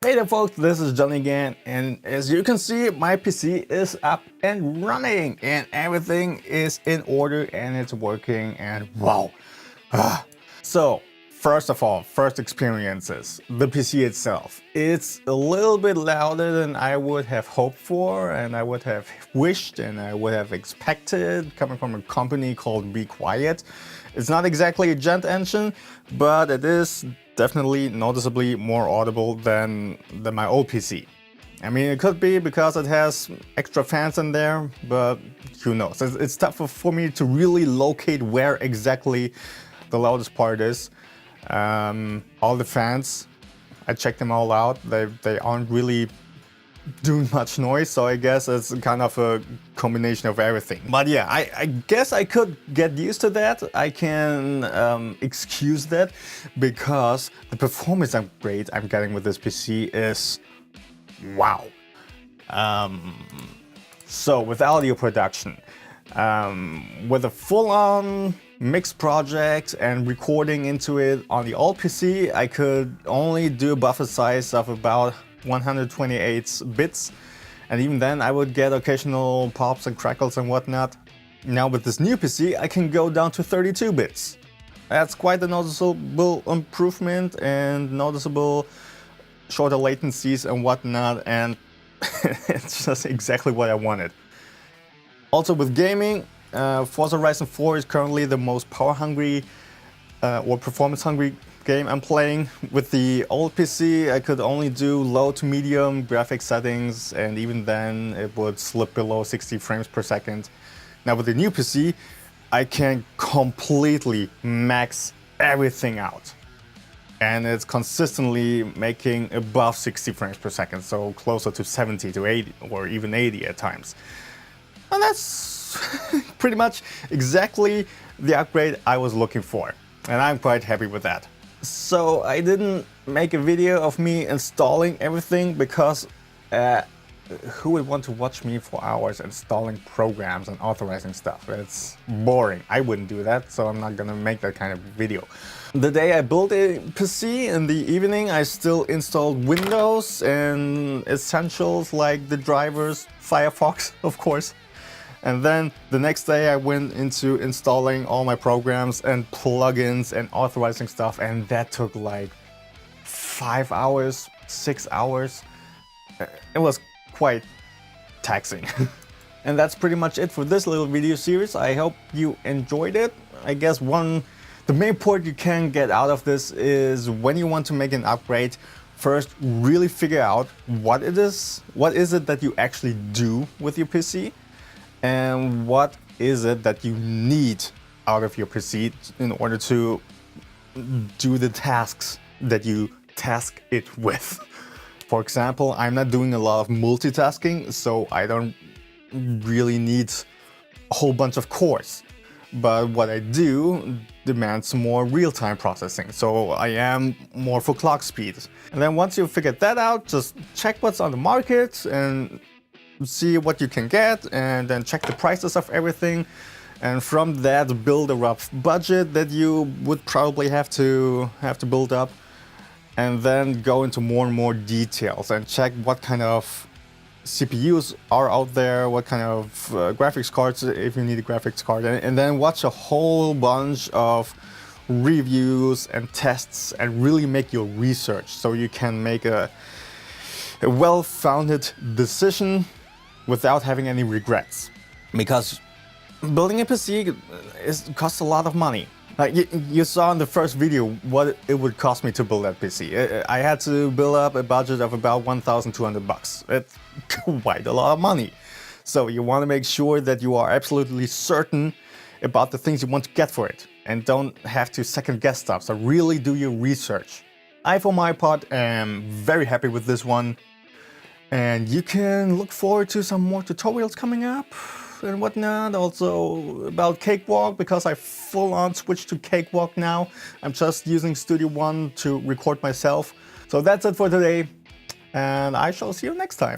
Hey there folks, this is Johnny again, and as you can see, my PC is up and running and everything is in order and it's working and wow. So, first of all, first experiences, the PC itself. It's a little bit louder than I would have hoped for and I would have wished and I would have expected coming from a company called Be Quiet. It's not exactly a Gent engine, but it is definitely noticeably more audible than my old PC. I mean, it could be because it has extra fans in there, but who knows? It's tough for me to really locate where exactly the loudest part is. All the fans, I checked them all out. They aren't really doing much noise, so I guess it's kind of a combination of everything. But yeah, I guess I could get used to that. I can excuse that because the performance upgrade I'm getting with this PC is wow. So with audio production, with a full-on mix project and recording into it on the old PC, I could only do a buffer size of about 128 bits, and even then I would get occasional pops and crackles and whatnot. Now with this new PC I can go down to 32 bits. That's quite a noticeable improvement and noticeable shorter latencies and whatnot, and it's just exactly what I wanted. Also with gaming, Forza Horizon 4 is currently the most power hungry or performance hungry game I'm playing. With the old PC, I could only do low to medium graphics settings, and even then it would slip below 60 frames per second. Now with the new PC, I can completely max everything out. And it's consistently making above 60 frames per second, so closer to 70 to 80 or even 80 at times. And that's pretty much exactly the upgrade I was looking for. And I'm quite happy with that. So I didn't make a video of me installing everything because who would want to watch me for hours installing programs and authorizing stuff? It's boring. I wouldn't do that, so I'm not gonna make that kind of video. The day I built a PC, in the evening I still installed Windows and essentials like the drivers, Firefox of course. And then the next day I went into installing all my programs and plugins and authorizing stuff, and that took like 5 hours, 6 hours. It was quite taxing. And that's pretty much it for this little video series. I hope you enjoyed it. I guess the main point you can get out of this is when you want to make an upgrade, first really figure out what it is that you actually do with your PC. And what is it that you need out of your PC in order to do the tasks that you task it with. For example, I'm not doing a lot of multitasking, so I don't really need a whole bunch of cores. But what I do demands more real-time processing, so I am more for clock speed. And then once you've figured that out, just check what's on the market and see what you can get, and then check the prices of everything, and from that build a rough budget that you would probably have to build up, and then go into more and more details and check what kind of CPUs are out there, what kind of graphics cards if you need a graphics card, and then watch a whole bunch of reviews and tests and really make your research so you can make a well-founded decision without having any regrets. Because building a PC costs a lot of money. Like you saw in the first video what it would cost me to build that PC. I had to build up a budget of about 1,200 bucks. It's quite a lot of money. So you want to make sure that you are absolutely certain about the things you want to get for it and don't have to second guess stuff. So really do your research. I, for my part, am very happy with this one. And you can look forward to some more tutorials coming up and whatnot. Also about Cakewalk, because I full-on switched to Cakewalk now. I'm just using Studio One to record myself. So that's it for today, and I shall see you next time.